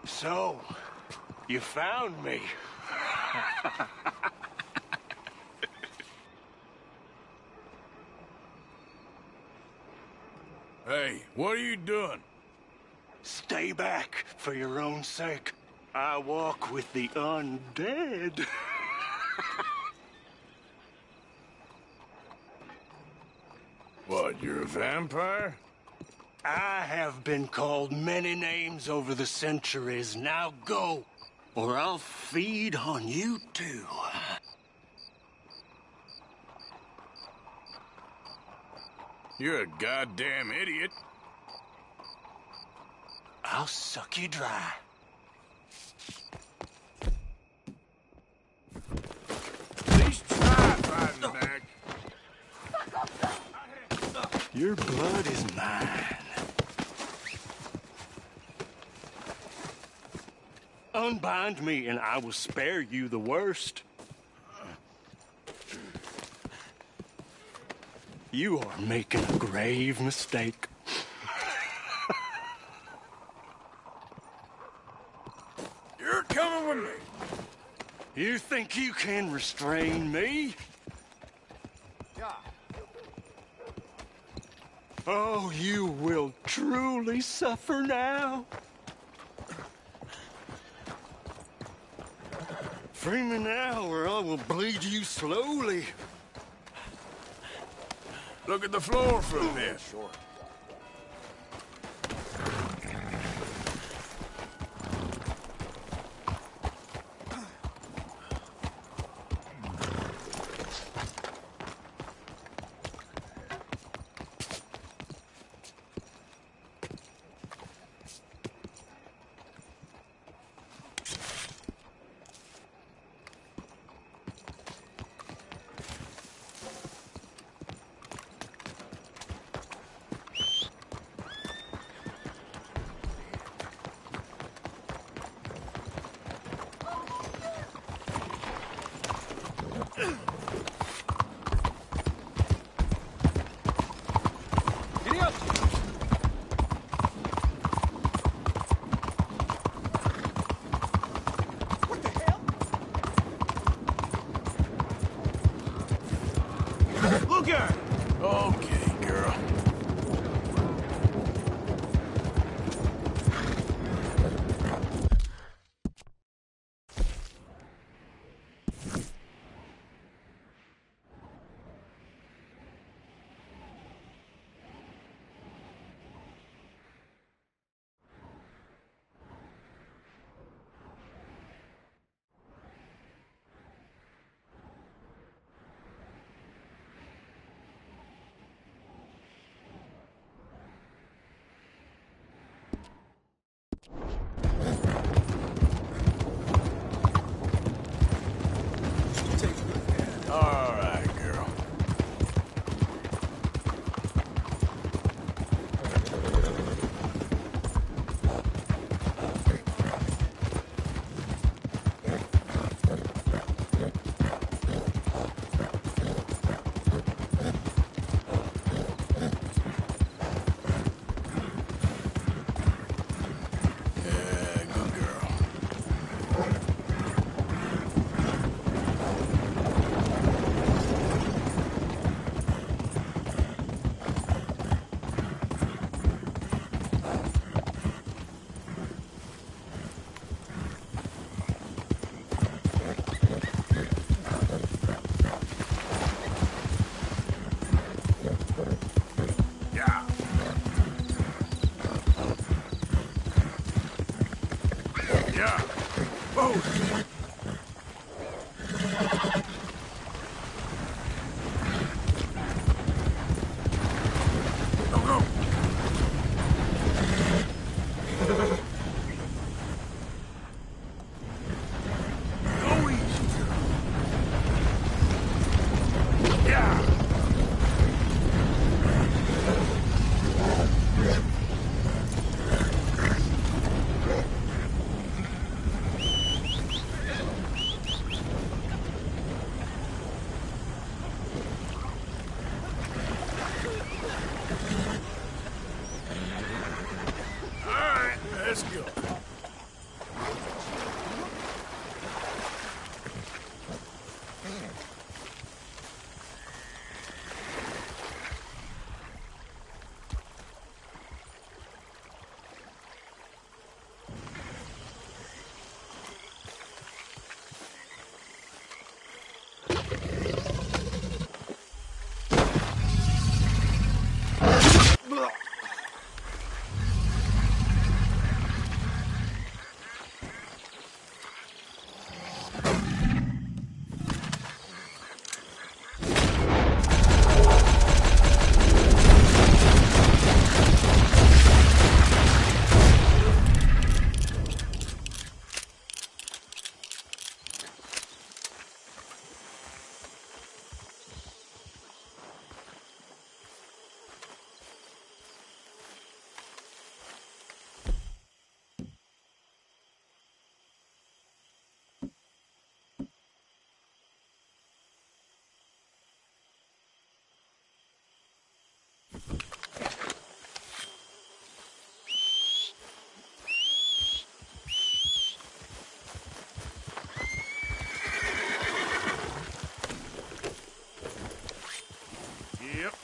So, you found me. Hey, what are you doing? Stay back for your own sake. I walk with the undead. What, you're a vampire? I have been called many names over the centuries. Now go, or I'll feed on you too. You're a goddamn idiot. I'll suck you dry. At least try fighting back. Your blood is mine. Unbind me and I will spare you the worst. You are making a grave mistake. You're coming with me. You think you can restrain me? Yeah. Oh, you will truly suffer now. Free me now, or I will bleed you slowly. Look at the floor from here. Sure. Okay, girl. All right, girl. Yep.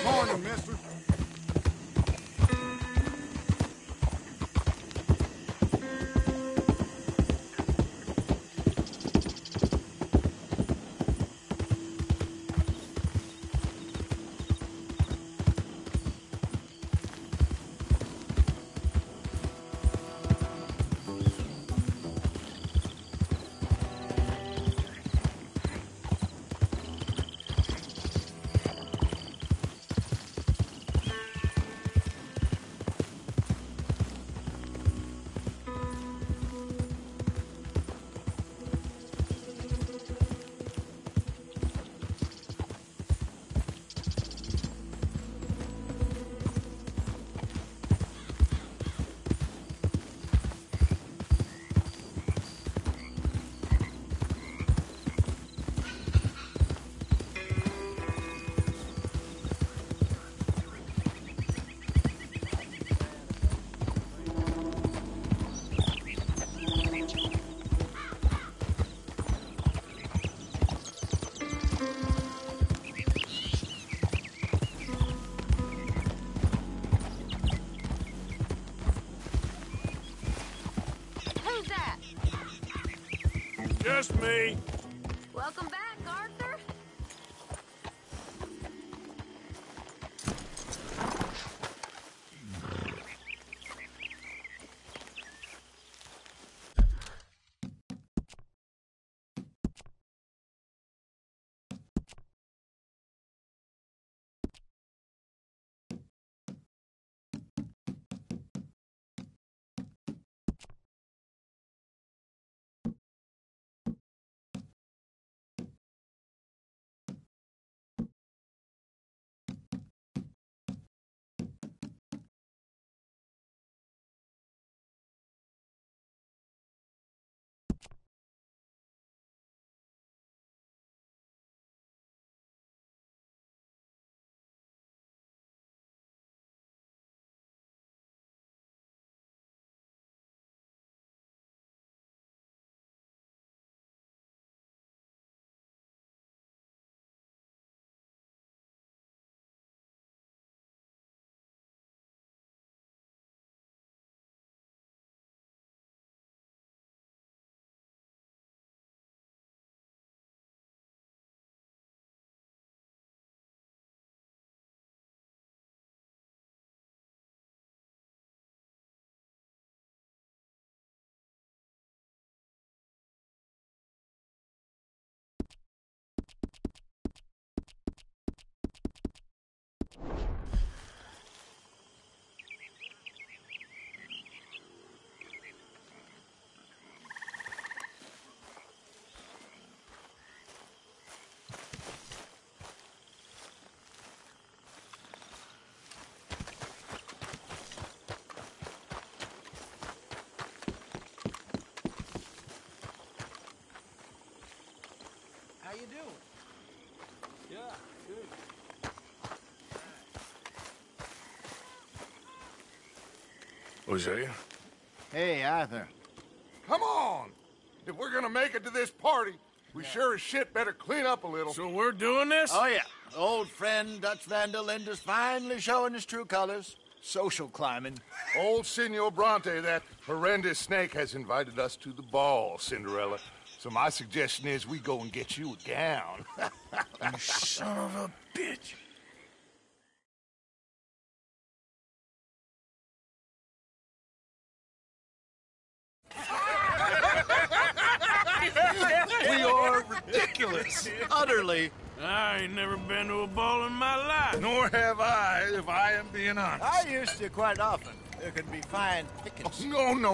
Morning, mister. Just me. Welcome back, Arthur. Hosea? Hey, Arthur. Come on! If we're gonna make it to this party, we sure as shit better clean up a little. So we're doing this? Oh, yeah. Old friend Dutch Van der Linde's finally showing his true colors. Social climbing. Old Senor Bronte, that horrendous snake, has invited us to the ball, Cinderella. So my suggestion is we go and get you a gown. You son of a bitch. We are ridiculous. Utterly. I ain't never been to a ball in my life. Nor have I, if I am being honest. I used to quite often. There could be fine pickings. No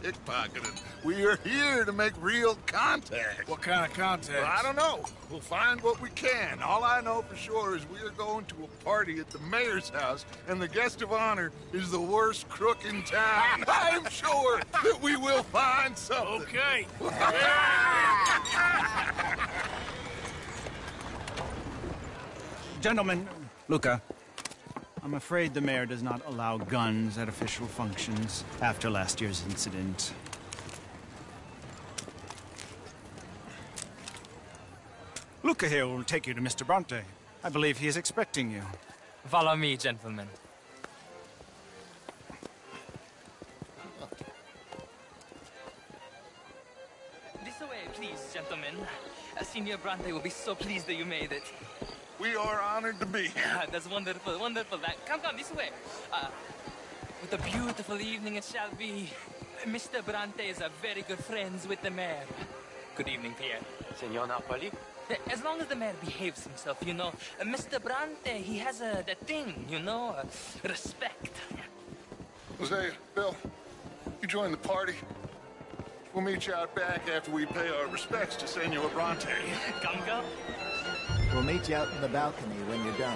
pickpocketing. We are here to make real contact. What kind of contact? Well, I don't know. We'll find what we can. All I know for sure is we are going to a party at the mayor's house, and the guest of honor is the worst crook in town. I'm sure that we will find something. Okay. Gentlemen, Luca, I'm afraid the mayor does not allow guns at official functions after last year's incident. Luca here will take you to Mr. Bronte. I believe he is expecting you. Follow me, gentlemen. This way, please, gentlemen. Senior Bronte will be so pleased that you made it. We are honored to be here. That's wonderful, wonderful. Come, this way. What a beautiful evening it shall be. Mr. Bronte is a very good friends with the mayor. Good evening, Pierre. Senor Napoli? As long as the mayor behaves himself, you know. Mr. Bronte, he has that thing, you know, respect. Jose, Bill, you join the party. We'll meet you out back after we pay our respects to Senor Bronte. Come. We'll meet you out in the balcony when you're done.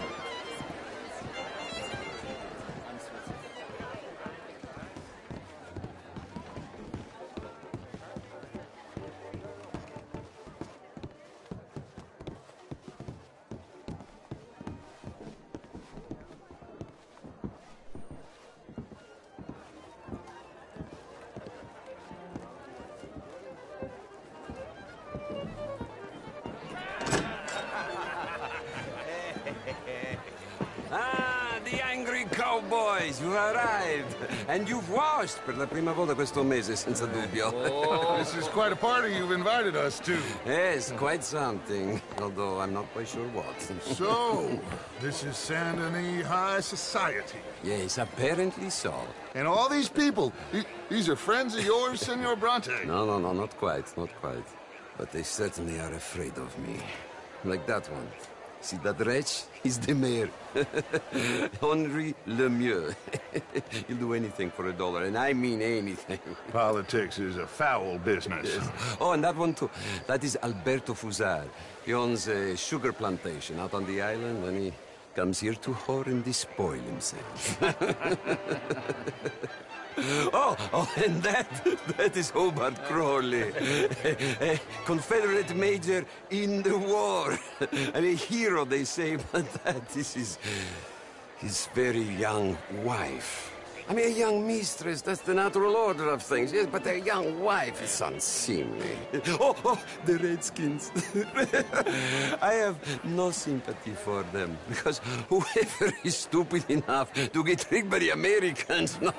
Ah, the angry cowboys, you arrived. And you've washed per la prima volta questo mese, senza dubbio. This is quite a party you've invited us to. Yes, quite something. Although I'm not quite sure what. So, this is Saint Denis High Society. Yes, apparently so. And all these people, these are friends of yours, Senor Bronte? No, not quite. But they certainly are afraid of me. Like that one. See that wretch? He's the mayor. Henri Lemieux. He'll do anything for $1, and I mean anything. Politics is a foul business. Yes. Oh, and that one too. That is Alberto Fusar. He owns a sugar plantation out on the island, and he comes here to whore and despoil himself. Oh, and that is Hobart Crawley, a Confederate major in the war. And a hero, they say, but that is his very young wife. I mean, a young mistress, that's the natural order of things, yes, but a young wife is unseemly. Oh, the Redskins. I have no sympathy for them, because whoever is stupid enough to get tricked by the Americans, no,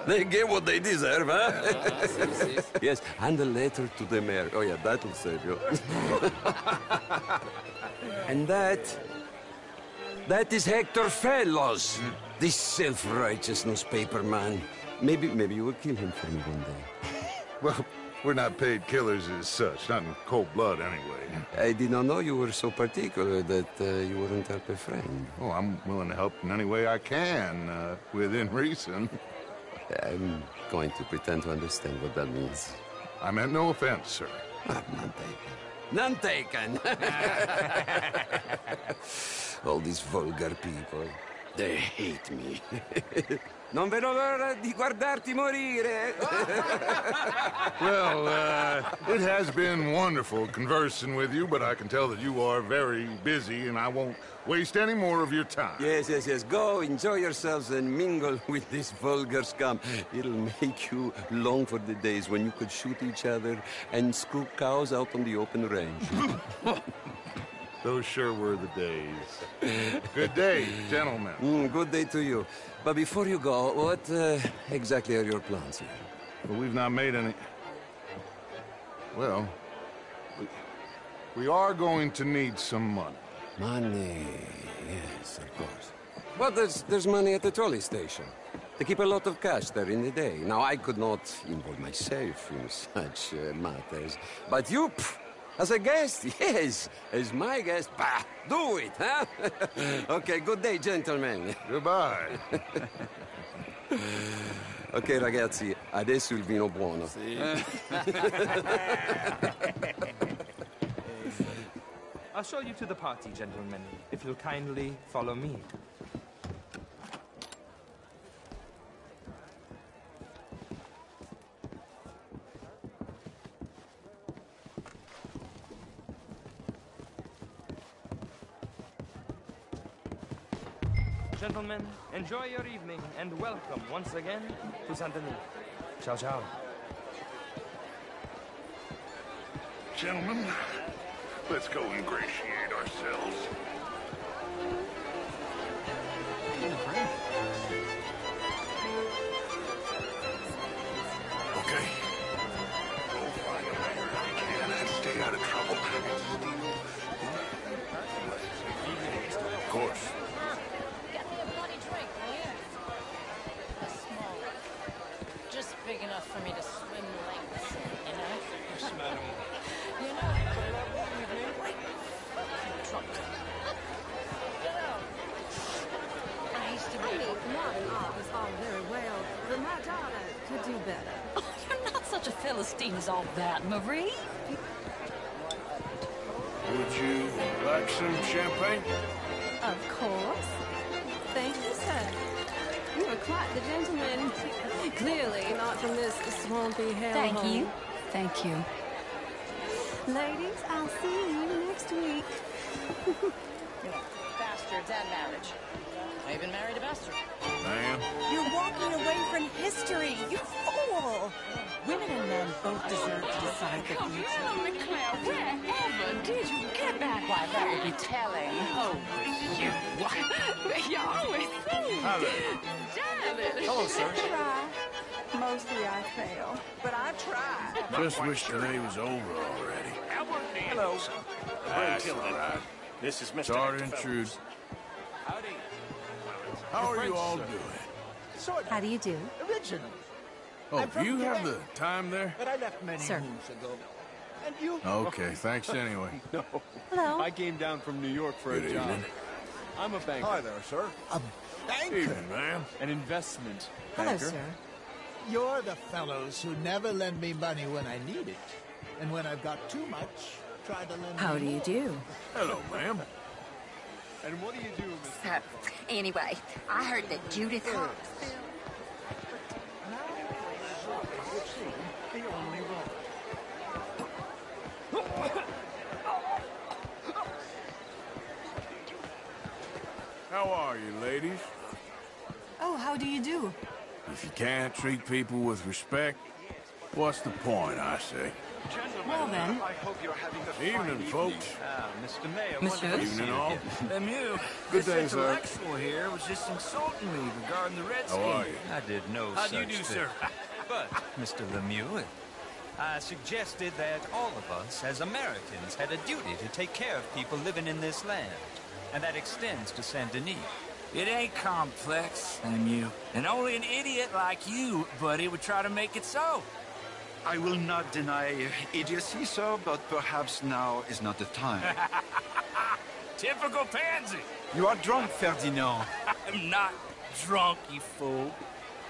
they get what they deserve, huh? Yes, and a letter to the mayor. Oh, yeah, that'll save you. And that is Hector Fellows. This self-righteous newspaper man. Maybe you will kill him for me one day. Well, we're not paid killers as such, not in cold blood anyway. I did not know you were so particular that you wouldn't help a friend. Oh, I'm willing to help in any way I can, within reason. I'm going to pretend to understand what that means. I meant no offense, sir. None taken. All these vulgar people. They hate me. Non vedo l'ora di guardarti morire. Well, it has been wonderful conversing with you, but I can tell that you are very busy, and I won't waste any more of your time. Yes. Go, enjoy yourselves, and mingle with this vulgar scum. It'll make you long for the days when you could shoot each other and screw cows out on the open range. Those sure were the days. Good day, gentlemen. Good day to you. But before you go, what exactly are your plans here? Well, we've not made any... Well, we are going to need some money. Money, yes, of course. But there's money at the trolley station. They keep a lot of cash there in the day. Now, I could not involve myself in such matters. But you, as a guest, yes, as my guest, bah, do it, huh? Okay, good day, gentlemen. Goodbye. Ok, ragazzi, adesso il vino buono. I'll show you to the party, gentlemen, if you'll kindly follow me. Gentlemen, enjoy your evening and welcome once again to Saint Denis. Ciao, ciao. Gentlemen, let's go ingratiate ourselves. Okay. Go find a mayor if you can and stay out of trouble. Of course. Get me a bloody drink, will you? A small one. Just big enough for me to swim lanes, you know? Yes, madam. You know, drunk. You know, I used to be. Modern art is all very well, but my daughter could do better. Oh, you're not such a Philistine as all that, Marie. Would you like some champagne? Of course. Thank you, sir. You are quite the gentleman. Clearly not from this swampy hellhole. Thank you. Thank you. Ladies, I'll see you next week. You know, bastards and marriage. I've even married a bastard. Ma'am? You're walking away from history, you fool! Women and men both deserve to decide their Come future. here, McClare. Wherever did you get that? Why, that would be telling. Oh, you. You always think. Hello. Damn it. Hello, sir. Try. Mostly I fail, but I try. Just wish the day was over already. Hello. That's all right. This is Mr. Sorry to Hector intrude. Howdy. How are you all doing? Sort How do you do? original. Oh, I'm from you have Quebec. the time there? But I left many Sir. moons ago. And you? Okay, thanks anyway. Hello. I came down from New York for Good a job. evening. I'm a banker. Hi there, sir. A banker. Evening, ma'am. An investment Hello, banker. sir. You're the fellows who never lend me money when I need it. And when I've got too much, try to lend How me do you more. do? Hello, ma'am. And what do you do, Miss? Anyway, I heard that Judith Hawks. How are you, ladies? Oh, how do you do? If you can't treat people with respect, what's the point, I say? Well then. Evening, folks. Mr. Mayor. Monsieur? Evening, all. Lemieux, Good this day, sir. intellectual here was just insulting me regarding the Redskins. How are you? I did no How do you such do, thing. sir? But, Mr. Lemieux, I suggested that all of us, as Americans, had a duty to take care of people living in this land. And that extends to Saint Denis. It ain't complex, Lemieux. And only an idiot like you, buddy, would try to make it so. I will not deny idiocy, sir, but perhaps now is not the time. Typical pansy. You are drunk, Ferdinand. I'm not drunk, you fool.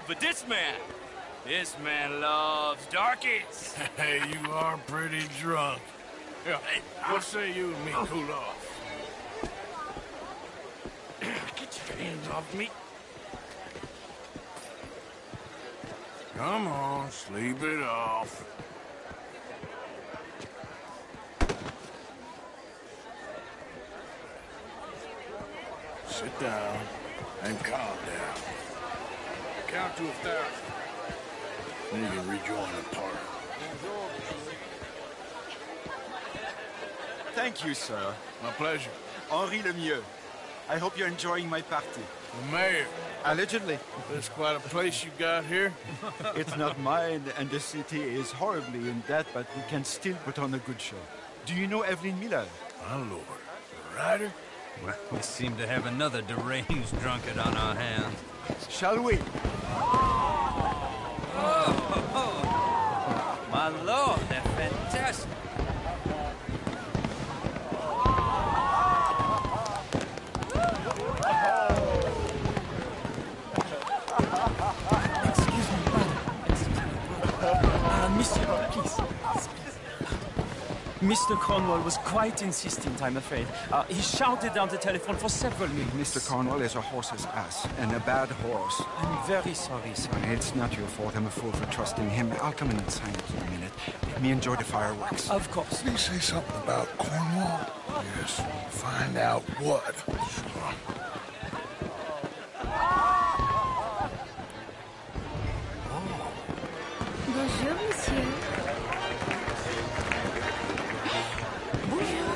But this man loves darkies. Hey, you are pretty drunk. Yeah, what say you and me cool off? Get your hands off me. Come on, sleep it off. Sit down and calm down. Count to 1,000. Then you can rejoin the party. Thank you, sir. My pleasure. Henri Lemieux. I hope you're enjoying my party. The mayor. Allegedly. That's quite a place you got here. It's not mine, and the city is horribly in debt, but we can still put on a good show. Do you know Evelyn Miller? My lord. The writer? Well, we seem to have another deranged drunkard on our hands. Shall we? Oh, my lord, they're fantastic. Monsieur, please. Mr. Cornwall was quite insistent, I'm afraid. He shouted down the telephone for several minutes. Mr. Cornwall is a horse's ass, and a bad horse. I'm very sorry, sir. It's not your fault. I'm a fool for trusting him. I'll come in and sign it in a minute. Let me enjoy the fireworks. Of course. Did he say something about Cornwall? Yes. Find out what. Sure. Bonjour, monsieur. Bonjour.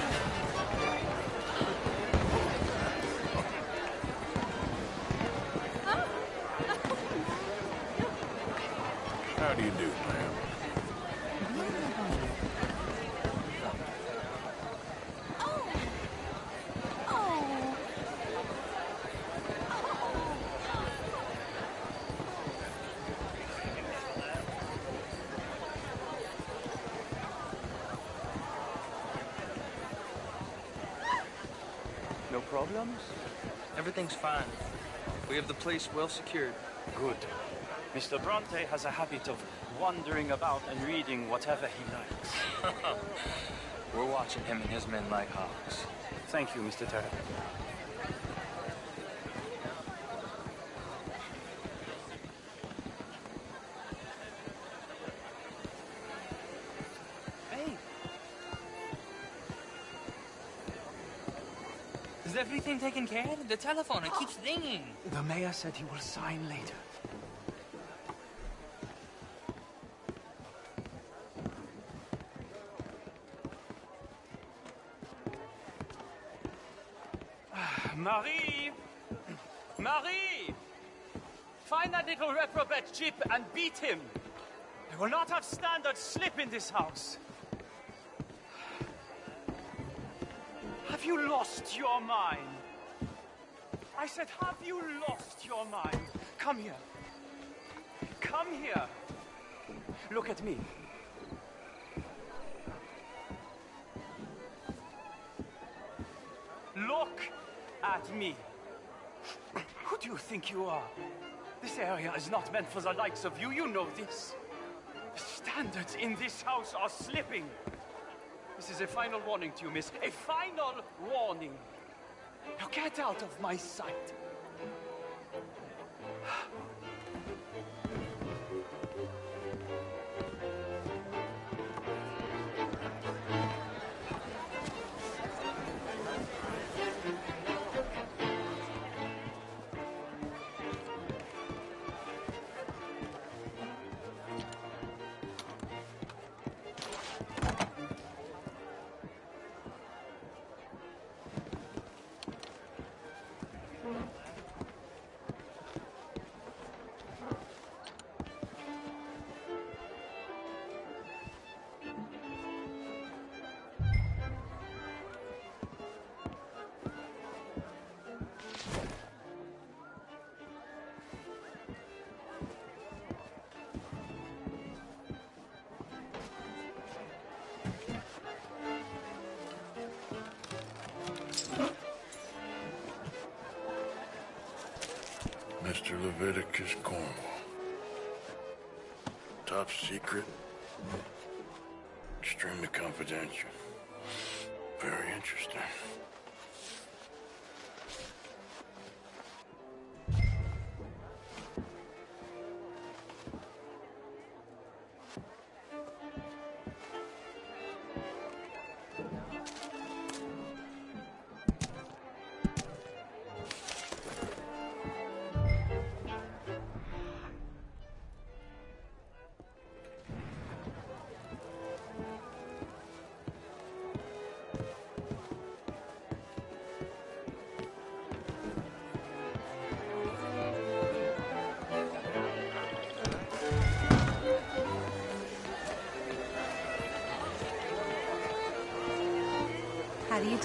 How do you do, ma'am? No problems? Everything's fine. We have the place well secured. Good. Mr. Bronte has a habit of wandering about and reading whatever he likes. We're watching him and his men like hawks. Thank you, Mr. Terry. Hey! Is everything taken care of? The telephone, it keeps ringing. The mayor said he will sign later. Marie! Marie! Find that little reprobate Chip and beat him. I will not have standard slip in this house. Have you lost your mind? I said, have you lost your mind? Come here. Come here. Look at me. Look at me. Who do you think you are? This area is not meant for the likes of you. You know this. The standards in this house are slipping. This is a final warning to you, miss. A final warning. Now get out of my sight. Mr. Leviticus Cornwall. Top secret. Extremely confidential. Very interesting.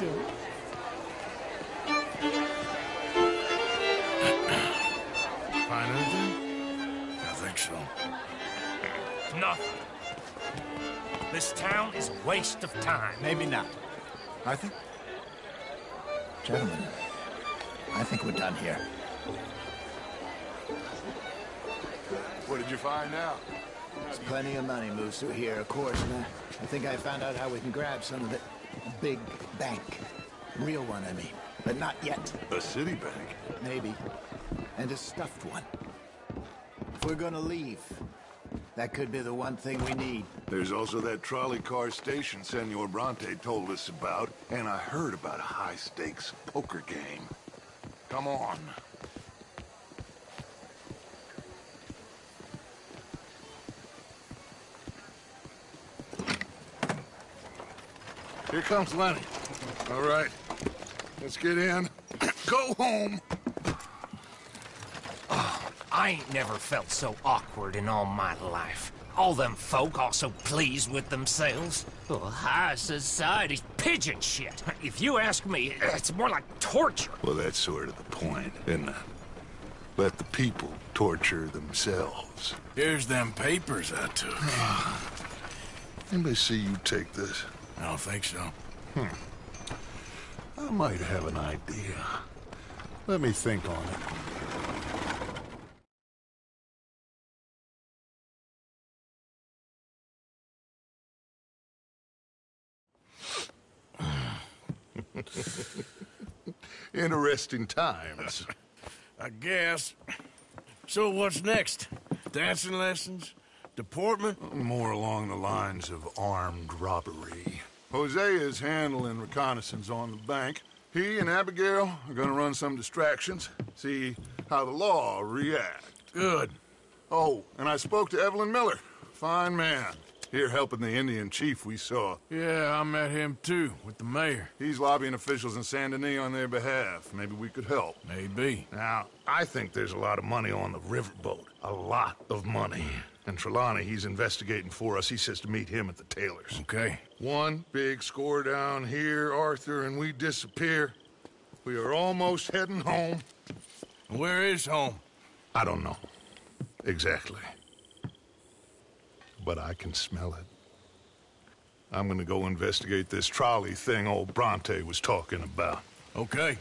still? Find anything? I think so. Nothing. This town is a waste of time. Maybe not. I think... Gentlemen, I think we're done here. What did you find out? There's plenty of money moves through here, of course, and I think I found out how we can grab some of it. A big bank. Real one, I mean. But not yet. A city bank? Maybe. And a stuffed one. If we're gonna leave, that could be the one thing we need. There's also that trolley car station Senor Bronte told us about, and I heard about a high-stakes poker game. Come on. Here comes Lenny. All right, let's get in. Go home. I ain't never felt so awkward in all my life. All them folk all so pleased with themselves. Oh, high society's pigeon shit. If you ask me, it's more like torture. Well, that's sort of the point, isn't it? Let the people torture themselves. Here's them papers I took. Anybody see you take this? I don't think so. I might have an idea. Let me think on it. Interesting times. I guess. So what's next? Dancing lessons? Deportment? More along the lines of armed robbery. Hosea is handling reconnaissance on the bank. He and Abigail are gonna run some distractions, see how the law reacts. Good. Oh, and I spoke to Evelyn Miller. Fine man. Here helping the Indian chief we saw. Yeah, I met him too, with the mayor. He's lobbying officials in Saint Denis on their behalf. Maybe we could help. Maybe. Now, I think there's a lot of money on the riverboat. A lot of money. And Trelawney, he's investigating for us. He says to meet him at the Taylor's. Okay. One big score down here, Arthur, and we disappear. We are almost heading home. Where is home? I don't know. Exactly. But I can smell it. I'm gonna go investigate this trolley thing old Bronte was talking about. Okay.